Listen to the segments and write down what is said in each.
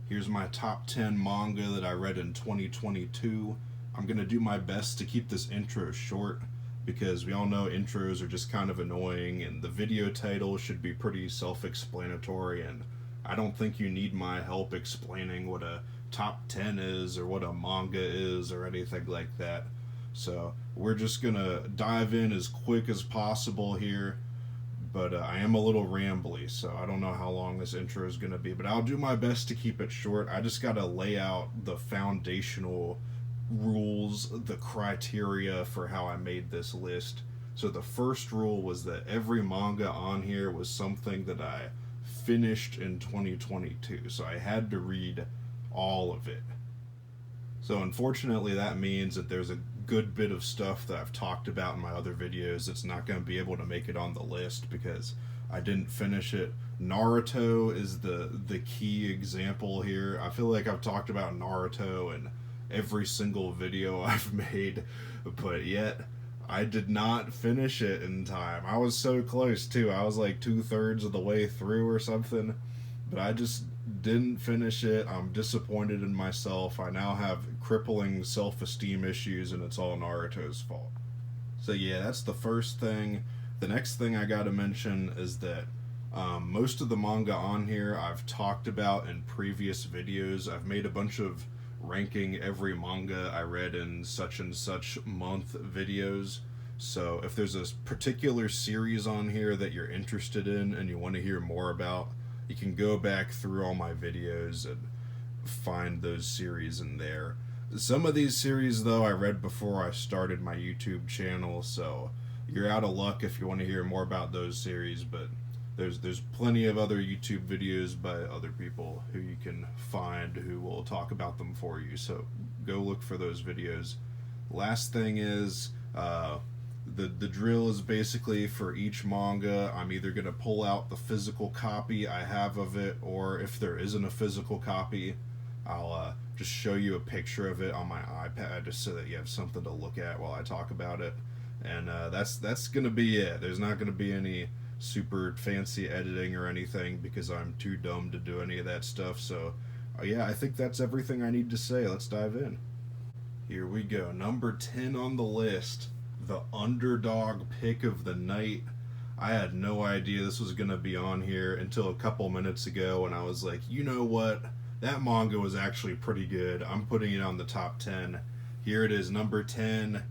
Here's my top 10 manga that I read in 2022. I'm going to do my best to keep this intro short because we all know intros are just kind of annoying and the video title should be pretty self explanatory. And I don't think you need my help explaining what a top 10 is or what a manga is or anything like that. So we're just going to dive in as quick as possible here, but I am a little rambly, so I don't know how long this intro is going to be, but I'll do my best to keep it short. I just got to lay out the foundational rules, the criteria for how I made this list. So the first rule was that every manga on here was something that I finished in 2022, so I had to read all of it. So unfortunately that means that there's a good bit of stuff that I've talked about in my other videos that's not going to be able to make it on the list because I didn't finish it. Naruto is the key example here. I feel like I've talked about Naruto in every single video I've made, but yet I did not finish it in time. I was so close too. I was like 2/3 of the way through or something, but I just didn't finish it. I'm disappointed in myself. I now have crippling self-esteem issues and it's all Naruto's fault. So yeah, that's the first thing. The next thing I gotta mention is that most of the manga on here I've talked about in previous videos. I've made a bunch of ranking every manga I read in such and such month videos. So if there's a particular series on here that you're interested in and you want to hear more about, you can go back through all my videos and find those series in there. Some of these series, though, I read before I started my YouTube channel, so you're out of luck if you want to hear more about those series, but there's plenty of other YouTube videos by other people who you can find who will talk about them for you, so go look for those videos. Last thing is, the drill is basically for each manga, I'm either going to pull out the physical copy I have of it, or if there isn't a physical copy, I'll just show you a picture of it on my iPad just so that you have something to look at while I talk about it. And that's going to be it. There's not going to be any super fancy editing or anything because I'm too dumb to do any of that stuff. So yeah, I think that's everything I need to say. Let's dive in. Here we go. Number 10 on the list. The underdog pick of the night. I had no idea this was going to be on here until a couple minutes ago, and I was like, you know what? That manga was actually pretty good. I'm putting it on the top 10. Here it is, number 10,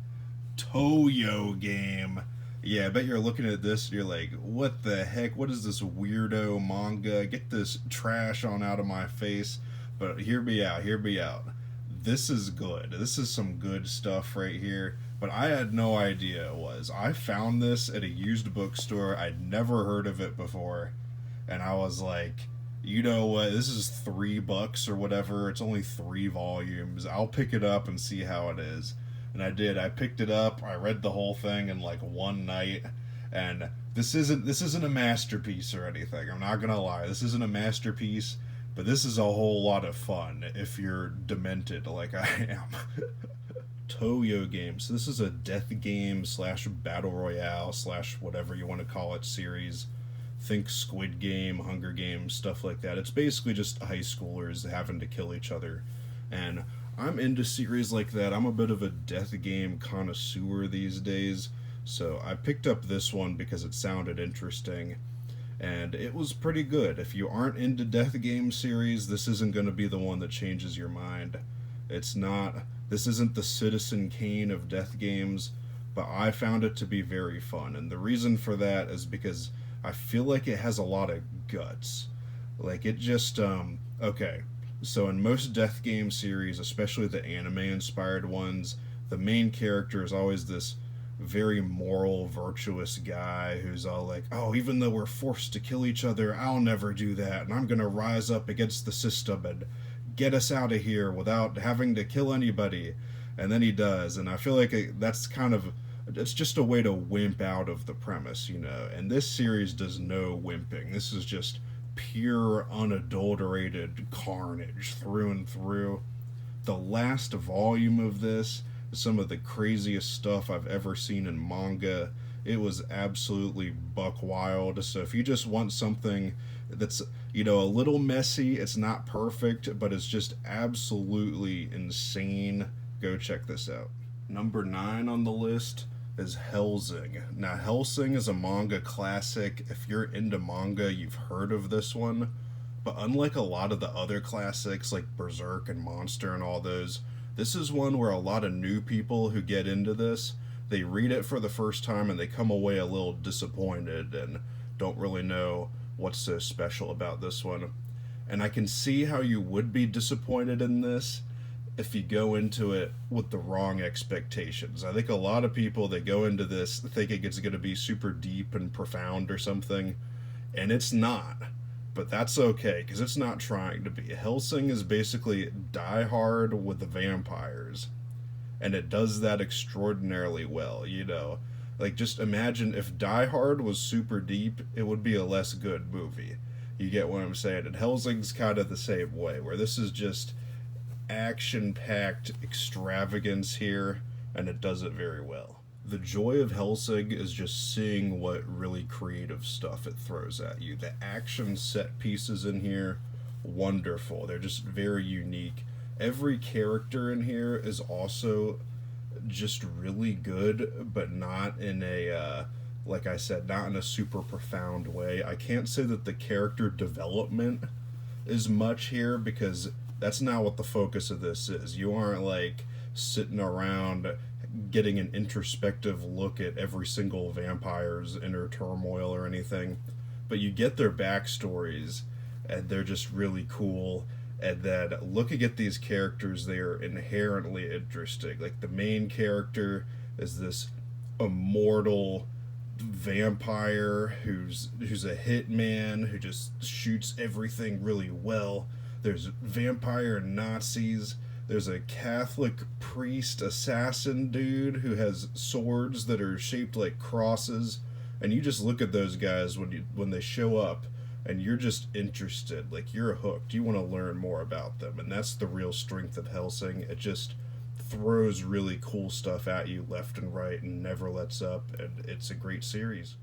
Toyo Game. Yeah, I bet you're looking at this and you're like, what the heck? What is this weirdo manga? Get this trash on out of my face. But hear me out, hear me out. This is good. This is some good stuff right here. But I had no idea it was. I found this at a used bookstore. I'd never heard of it before. And I was like, you know what? This is $3 or whatever. It's only 3 volumes. I'll pick it up and see how it is. And I did. I picked it up. I read the whole thing in like one night. And this isn't a masterpiece or anything. I'm not gonna lie. This isn't a masterpiece. But this is a whole lot of fun if you're demented like I am. Toyo Game. So this is a death game slash battle royale slash whatever you want to call it series. Think Squid Game, Hunger Games, stuff like that. It's basically just high schoolers having to kill each other. And I'm into series like that. I'm a bit of a death game connoisseur these days. So I picked up this one because it sounded interesting. And it was pretty good. If you aren't into death game series, this isn't going to be the one that changes your mind. It's not. This isn't the Citizen Kane of death games, but I found it to be very fun. And the reason for that is because I feel like it has a lot of guts. Like it just, okay. So in most death game series, especially the anime-inspired ones, the main character is always this very moral, virtuous guy who's all like, oh, even though we're forced to kill each other, I'll never do that, and I'm gonna rise up against the system and get us out of here without having to kill anybody. And then he does, and I feel like that's kind of, it's just a way to wimp out of the premise, you know. And this series does no wimping. This is just pure, unadulterated carnage through and through. The last volume of this is some of the craziest stuff I've ever seen in manga. It was absolutely buck wild. So if you just want something that's, a little messy. It's not perfect, but it's just absolutely insane. Go check this out. Number 9 on the list is Helsing. Now, Helsing is a manga classic. If you're into manga, you've heard of this one. But unlike a lot of the other classics like Berserk and Monster and all those, this is one where a lot of new people who get into this, they read it for the first time and they come away a little disappointed and don't really know what's so special about this one. And I can see how you would be disappointed in this if you go into it with the wrong expectations. I think a lot of people, they go into this thinking it's going to be super deep and profound or something, and it's not. But that's okay, because it's not trying to be. Helsing is basically Die Hard with the vampires. And it does that extraordinarily well, Like, just imagine if Die Hard was super deep, it would be a less good movie. You get what I'm saying? And Helsing's kind of the same way, where this is just action-packed extravagance here, and it does it very well. The joy of Helsing is just seeing what really creative stuff it throws at you. The action set pieces in here, wonderful. They're just very unique. Every character in here is also just really good, but not in a, like I said, not in a super profound way. I can't say that the character development is much here, because that's not what the focus of this is. You aren't like sitting around getting an introspective look at every single vampire's inner turmoil or anything, but you get their backstories, and they're just really cool. And then looking at these characters, they are inherently interesting. Like, the main character is this immortal vampire who's a hitman who just shoots everything really well. There's vampire Nazis. There's a Catholic priest assassin dude who has swords that are shaped like crosses. And you just look at those guys when they show up, and you're just interested. Like, you're hooked. You want to learn more about them. And that's the real strength of Helsing. It just throws really cool stuff at you left and right and never lets up. And it's a great series.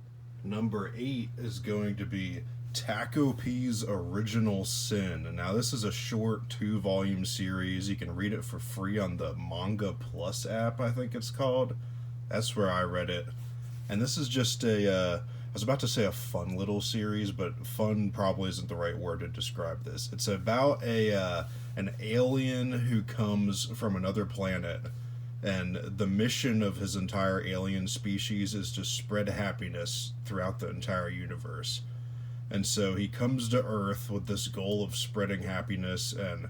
Number 8 is going to be Taco P's Original Sin. And now, this is a short 2-volume series. You can read it for free on the Manga Plus app, I think it's called. That's where I read it. And this is just I was about to say a fun little series, but fun probably isn't the right word to describe this. It's about an alien who comes from another planet, and the mission of his entire alien species is to spread happiness throughout the entire universe. And so he comes to Earth with this goal of spreading happiness, and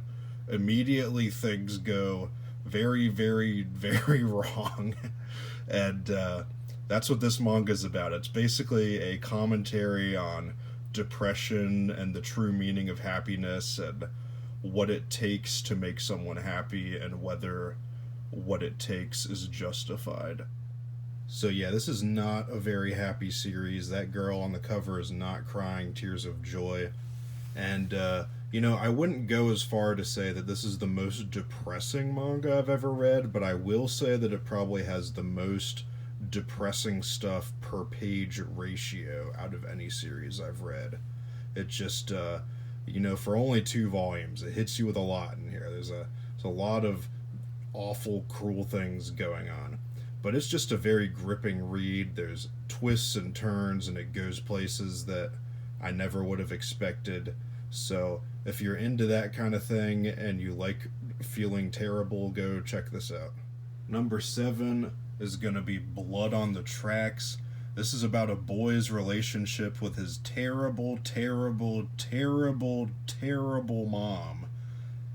immediately things go very, very, very wrong. And that's what this manga is about. It's basically a commentary on depression and the true meaning of happiness, and what it takes to make someone happy, and whether what it takes is justified. So yeah, this is not a very happy series. That girl on the cover is not crying tears of joy. And, I wouldn't go as far to say that this is the most depressing manga I've ever read, but I will say that it probably has the most depressing stuff per page ratio out of any series I've read. It just, for only 2 volumes, it hits you with a lot in here. There's a lot of awful, cruel things going on. But it's just a very gripping read. There's twists and turns, and it goes places that I never would have expected. So if you're into that kind of thing and you like feeling terrible, go check this out. Number 7 is going to be Blood on the Tracks. This is about a boy's relationship with his terrible, terrible, terrible, terrible mom.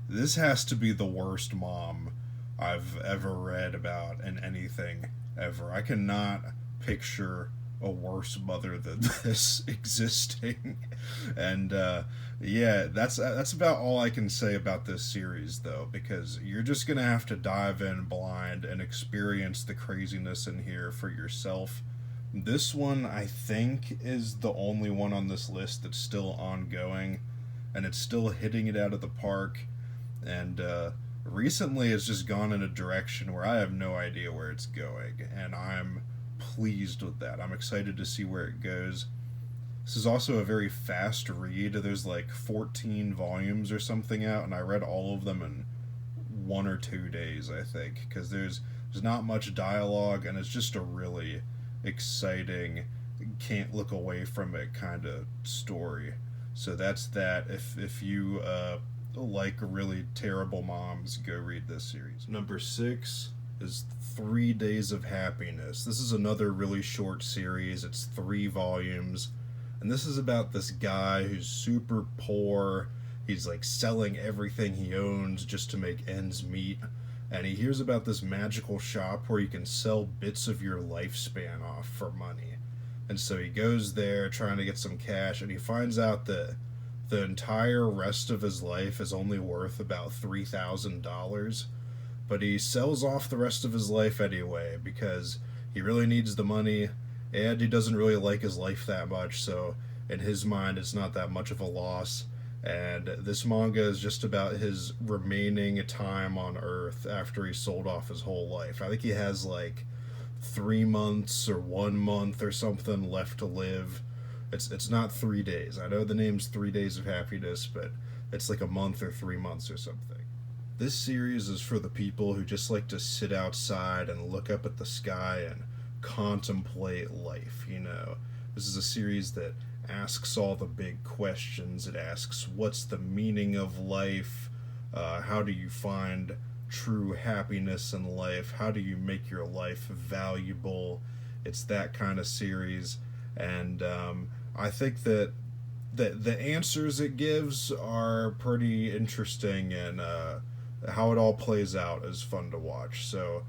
This has to be the worst mom I've ever read about in anything ever. I cannot picture a worse mother than this existing. And that's about all I can say about this series, though, because you're just gonna have to dive in blind and experience the craziness in here for yourself. This one, I think, is the only one on this list that's still ongoing, and it's still hitting it out of the park. And recently it's just gone in a direction where I have no idea where it's going, and I'm pleased with that. I'm excited to see where it goes. This is also a very fast read. There's like 14 volumes or something out, and I read all of them in 1 or 2 days, I think, because there's not much dialogue, and it's just a really exciting, can't look away from it kind of story. So that's that. If you like really terrible moms, go read this series. Number 6 is 3 Days of Happiness. This is another really short series. It's 3 volumes. And this is about this guy who's super poor. He's like selling everything he owns just to make ends meet. And he hears about this magical shop where you can sell bits of your lifespan off for money. And so he goes there trying to get some cash, and he finds out that the entire rest of his life is only worth about $3,000. But he sells off the rest of his life anyway because he really needs the money, and he doesn't really like his life that much, so in his mind it's not that much of a loss. And this manga is just about his remaining time on Earth after he sold off his whole life. I think he has like 3 months or 1 month or something left to live. It's not 3 days. I know the name's 3 Days of Happiness, but it's like a month or 3 months or something. This series is for the people who just like to sit outside and look up at the sky and contemplate life, you know. This is a series that asks all the big questions. It asks, what's the meaning of life? How do you find true happiness in life? How do you make your life valuable? It's that kind of series. And I think that the answers it gives are pretty interesting, and how it all plays out is fun to watch. So,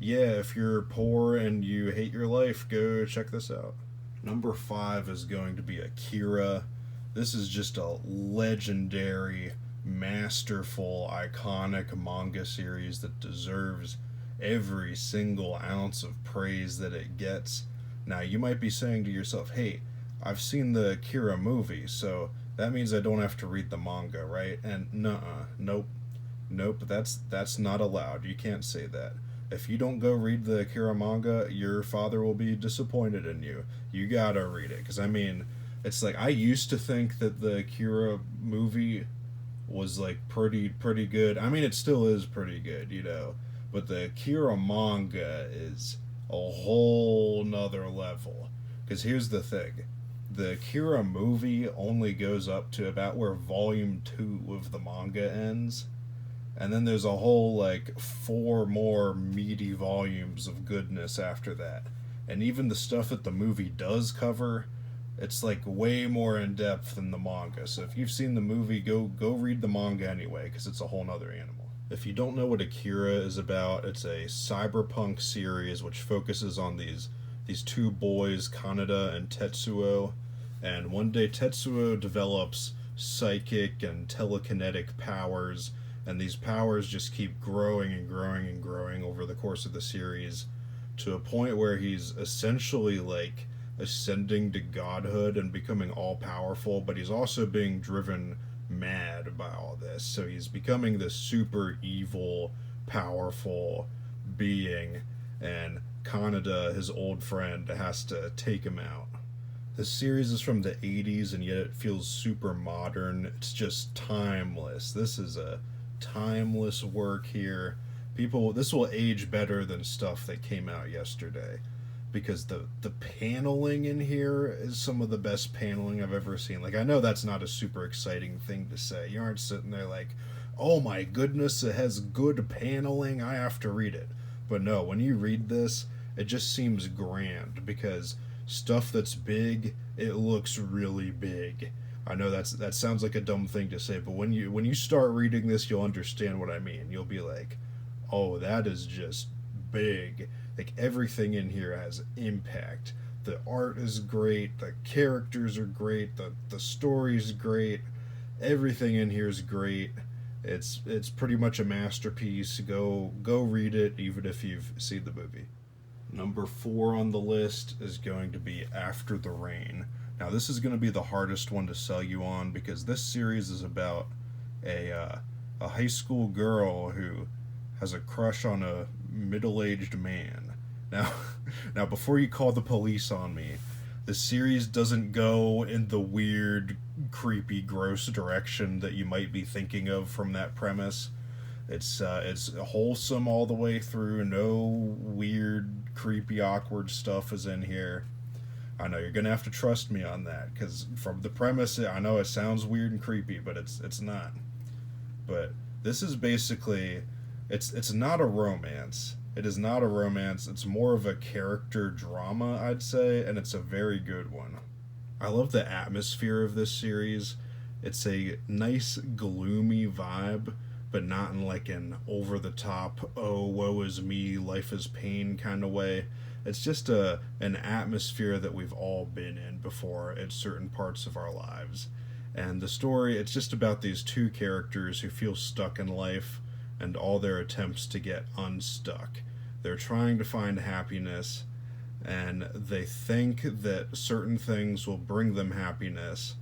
yeah, if you're poor and you hate your life, go check this out. Number 5 is going to be Akira. This is just a legendary, masterful, iconic manga series that deserves every single ounce of praise that it gets. Now, you might be saying to yourself, hey, I've seen the Akira movie, so that means I don't have to read the manga, right? And nope, that's not allowed. You can't say that. If you don't go read the Akira manga, your father will be disappointed in you. You gotta read it, because I mean, it's like, I used to think that the Akira movie was like pretty good. I mean, it still is pretty good, you know, but the Akira manga is a whole nother level. Because here's the thing, the Akira movie only goes up to about where volume 2 of the manga ends. And then there's a whole, like, 4 more meaty volumes of goodness after that. And even the stuff that the movie does cover, it's, like, way more in-depth than the manga. So if you've seen the movie, go read the manga anyway, because it's a whole nother animal. If you don't know what Akira is about, it's a cyberpunk series which focuses on these 2 boys, Kaneda and Tetsuo. And one day Tetsuo develops psychic and telekinetic powers, and these powers just keep growing and growing and growing over the course of the series to a point where he's essentially like ascending to godhood and becoming all-powerful, but he's also being driven mad by all this. So he's becoming this super evil, powerful being, and Kaneda, his old friend, has to take him out. This series is from the 80s, and yet it feels super modern. It's just timeless. This is a timeless work here. This will age better than stuff that came out yesterday, because the paneling in here is some of the best paneling I've ever seen. Like, I know that's not a super exciting thing to say. You aren't sitting there like, oh my goodness, it has good paneling, I have to read it. But no, when you read this, it just seems grand, because stuff that's big, it looks really big. I know that sounds like a dumb thing to say, but when you start reading this, you'll understand what I mean. You'll be like, oh, that is just big. Like, everything in here has impact. The art is great, the characters are great, the story's great, everything in here is great. It's pretty much a masterpiece. Go read it, even if you've seen the movie. Number 4 on the list is going to be After the Rain. Now, this is going to be the hardest one to sell you on, because this series is about a high school girl who has a crush on a middle-aged man. Now, before you call the police on me, The series doesn't go in the weird, creepy, gross direction that you might be thinking of from that premise. It's wholesome all the way through. No weird, creepy, awkward stuff is in here. I know you're gonna have to trust me on that because from the premise, I know it sounds weird and creepy, but it's not. But this is basically, it's not a romance. It is not a romance. It's more of a character drama, I'd say, and it's a very good one. I love the atmosphere of this series. It's a nice, gloomy vibe, but not in like an over the top, oh, woe is me, life is pain kind of way. It's just an atmosphere that we've all been in before at certain parts of our lives. And the story, it's just about these two characters who feel stuck in life and all their attempts to get unstuck. They're trying to find happiness, and they think that certain things will bring them happiness,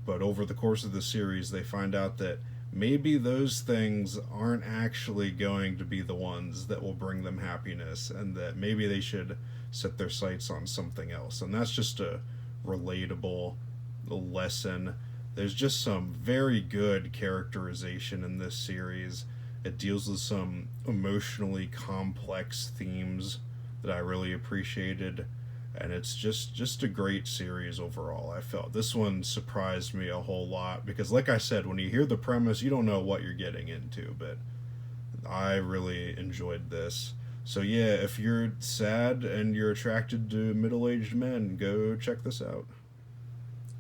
but over the course of the series, they find out that maybe those things aren't actually going to be the ones that will bring them happiness, and that maybe they should set their sights on something else. And that's just a relatable lesson. There's just some very good characterization in this series. It deals with some emotionally complex themes that I really appreciated, and it's just a great series overall. I felt this one surprised me a whole lot because, like I said, when you hear the premise, you don't know what you're getting into, but I really enjoyed this. So yeah, if you're sad and you're attracted to middle-aged men, go check this out.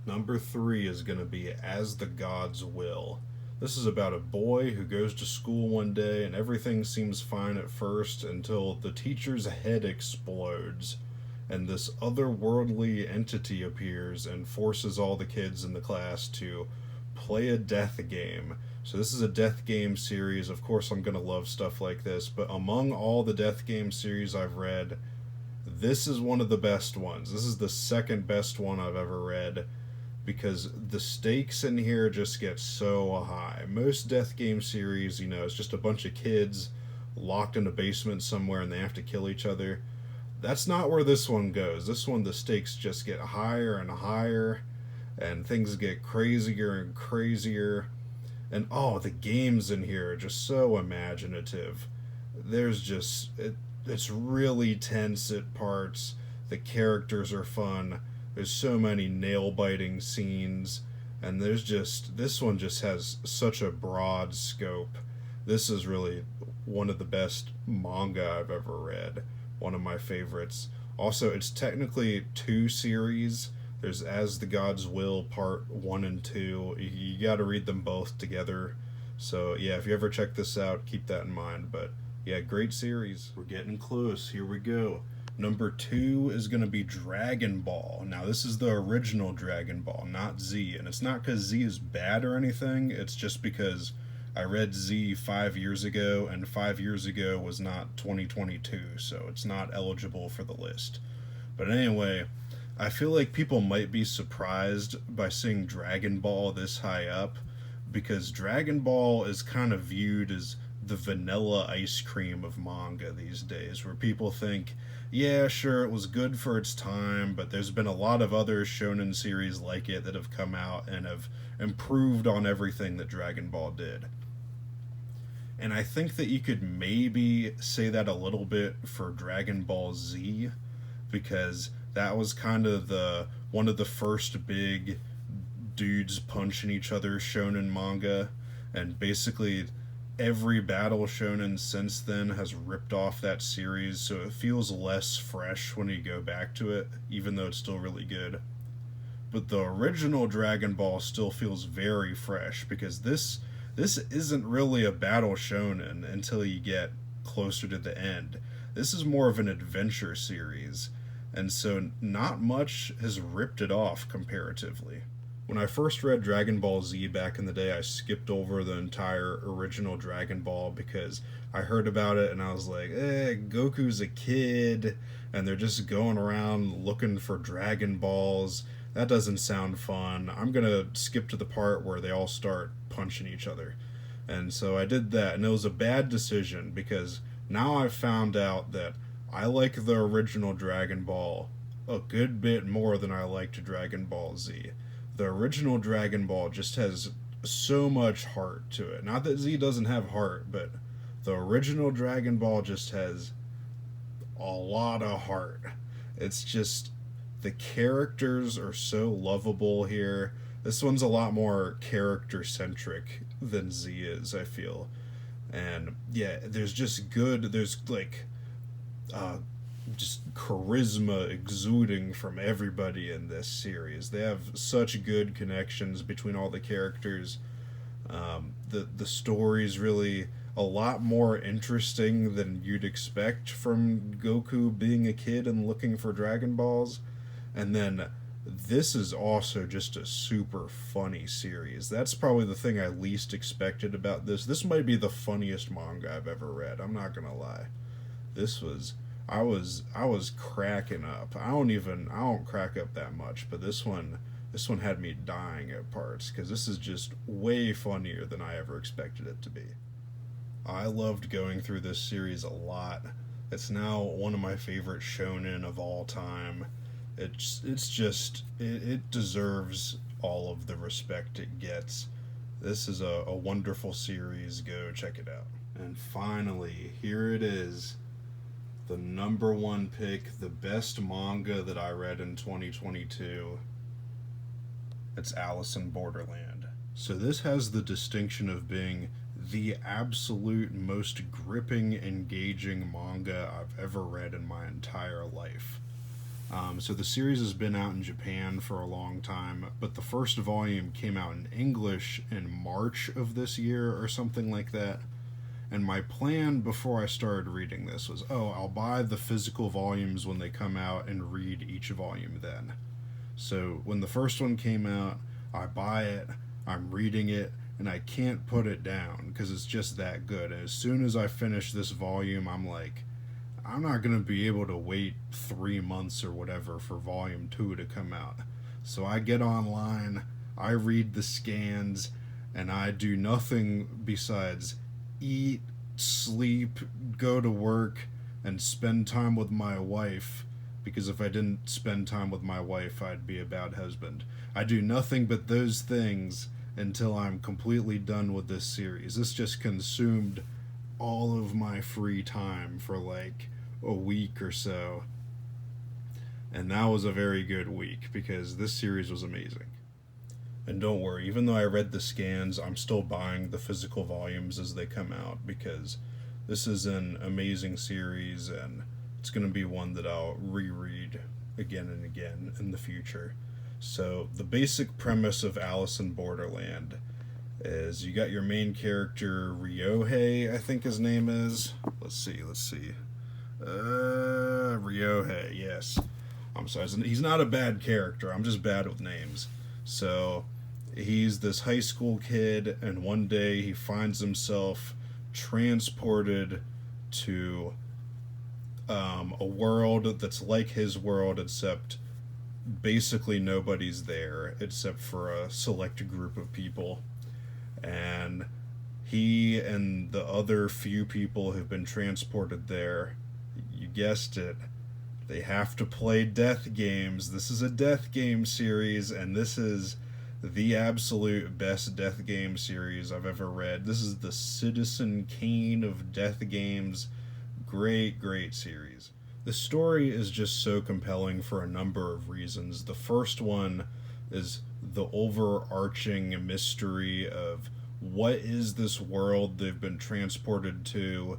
Number 3 is going to be As the Gods Will. This is about a boy who goes to school one day and everything seems fine at first until the teacher's head explodes and this otherworldly entity appears and forces all the kids in the class to play a death game. So this is a death game series. Of course I'm going to love stuff like this, but among all the death game series I've read, this is one of the best ones. This is the second best one I've ever read because the stakes in here just get so high. Most death game series, you know, it's just a bunch of kids locked in a basement somewhere and they have to kill each other. That's not where this one goes. This one, the stakes just get higher and higher, and things get crazier and crazier. And oh, the games in here are just so imaginative. There's just, it's really tense at parts. The characters are fun. There's so many nail-biting scenes. And there's just, this one just has such a broad scope. This is really one of the best manga I've ever read. One of my favorites. Also, it's technically 2 series. There's As the Gods Will Part 1 and 2. You gotta read them both together. So yeah, if you ever check this out, keep that in mind. But yeah, great series. We're getting close. Here we go. Number 2 is going to be Dragon Ball. Now, this is the original Dragon Ball, not Z. And it's not because Z is bad or anything. It's just because I read Z 5 years ago, and 5 years ago was not 2022, so it's not eligible for the list. But anyway, I feel like people might be surprised by seeing Dragon Ball this high up, because Dragon Ball is kind of viewed as the vanilla ice cream of manga these days, where people think, yeah, sure, it was good for its time, but there's been a lot of other shonen series like it that have come out and have improved on everything that Dragon Ball did. And I think that you could maybe say that a little bit for Dragon Ball Z, because that was kind of one of the first big dudes punching each other shonen manga, and basically every battle shonen since then has ripped off that series, so it feels less fresh when you go back to it, even though it's still really good. But the original Dragon Ball still feels very fresh, because this isn't really a battle shonen until you get closer to the end. This is more of an adventure series, and so not much has ripped it off comparatively. When I first read Dragon Ball Z back in the day, I skipped over the entire original Dragon Ball because I heard about it and I was like, Goku's a kid and they're just going around looking for Dragon Balls. That doesn't sound fun. I'm gonna skip to the part where they all start punching each other. And so I did that, and it was a bad decision because now I've found out that I like the original Dragon Ball a good bit more than I liked Dragon Ball Z. The original Dragon Ball just has so much heart to it. Not that Z doesn't have heart, but the original Dragon Ball just has a lot of heart. It's just the characters are so lovable here. This one's a lot more character centric than Z is, I feel. And yeah, there's like just charisma exuding from everybody in this series. They have such good connections between all the characters. The story's really a lot more interesting than you'd expect from Goku being a kid and looking for Dragon Balls. And then this is also just a super funny series. That's probably the thing I least expected about this. This might be the funniest manga I've ever read. I'm not gonna lie. This was I was cracking up. I don't crack up that much, but this one had me dying at parts because this is just way funnier than I ever expected it to be. I loved going through this series a lot. It's now one of my favorite shonen of all time. It deserves all of the respect it gets. This is a wonderful series. Go check it out. And finally, here it is. The number one pick, the best manga that I read in 2022. It's Alice in Borderland. So this has the distinction of being the absolute most gripping, engaging manga I've ever read in my entire life. So the series has been out in Japan for a long time, but the first volume came out in English in March of this year or something like that. And my plan before I started reading this was, I'll buy the physical volumes when they come out and read each volume then. So when the first one came out, I buy it, I'm reading it, and I can't put it down because it's just that good. And as soon as I finish this volume, I'm like, I'm not going to be able to wait 3 months or whatever for volume 2 to come out. So I get online, I read the scans, and I do nothing besides eat, sleep, go to work, and spend time with my wife, because if I didn't spend time with my wife, I'd be a bad husband. I do nothing but those things until I'm completely done with this series. This just consumed all of my free time for like a week or so. And that was a very good week because this series was amazing. And don't worry, even though I read the scans, I'm still buying the physical volumes as they come out because this is an amazing series and it's going to be one that I'll reread again and again in the future. So the basic premise of Alice in Borderland is you got your main character Ryohei, I think his name is. Let's see. Ryohei, yes. I'm sorry, he's not a bad character, I'm just bad with names. So he's this high school kid, and one day he finds himself transported to a world that's like his world, except basically nobody's there except for a select group of people. And he and the other few people who've been transported there, you guessed it, they have to play death games. This is a death game series, and this is the absolute best death game series I've ever read. This is the Citizen Kane of death games. Great, great series. The story is just so compelling for a number of reasons. The first one is the overarching mystery of what is this world they've been transported to,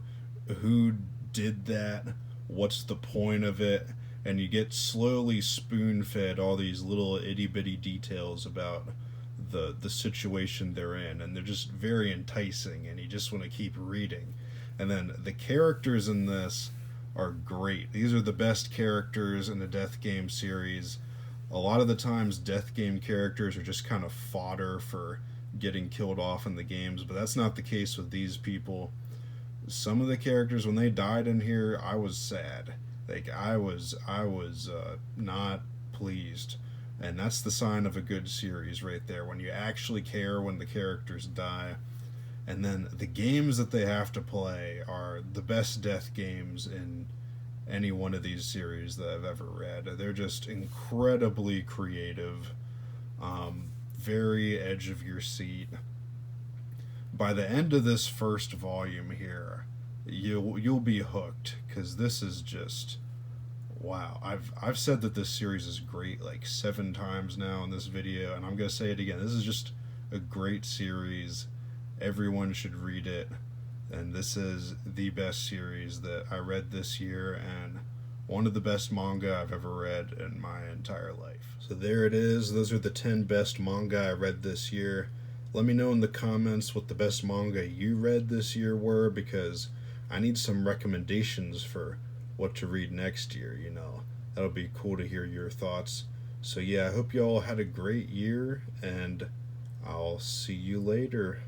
who did that, what's the point of it, and you get slowly spoon-fed all these little itty-bitty details about the situation they're in, and they're just very enticing, and you just want to keep reading. And then the characters in this are great. These are the best characters in the death game series. A lot of the times death game characters are just kind of fodder for getting killed off in the games, but that's not the case with these people. Some of the characters, when they died in here, I was sad. Like I was not pleased. And that's the sign of a good series right there, when you actually care when the characters die. And then the games that they have to play are the best death games in any one of these series that I've ever read. They're just incredibly creative, very edge of your seat. By the end of this first volume here, you'll be hooked, because this is just wow. I've said that this series is great like 7 times now in this video, and I'm gonna say it again. This is just a great series. Everyone should read it, and this is the best series that I read this year, and one of the best manga I've ever read in my entire life. So there it is. Those are the 10 best manga I read this year. Let me know in the comments what the best manga you read this year were, because I need some recommendations for what to read next year, you know. That'll be cool to hear your thoughts. So yeah, I hope you all had a great year, and I'll see you later.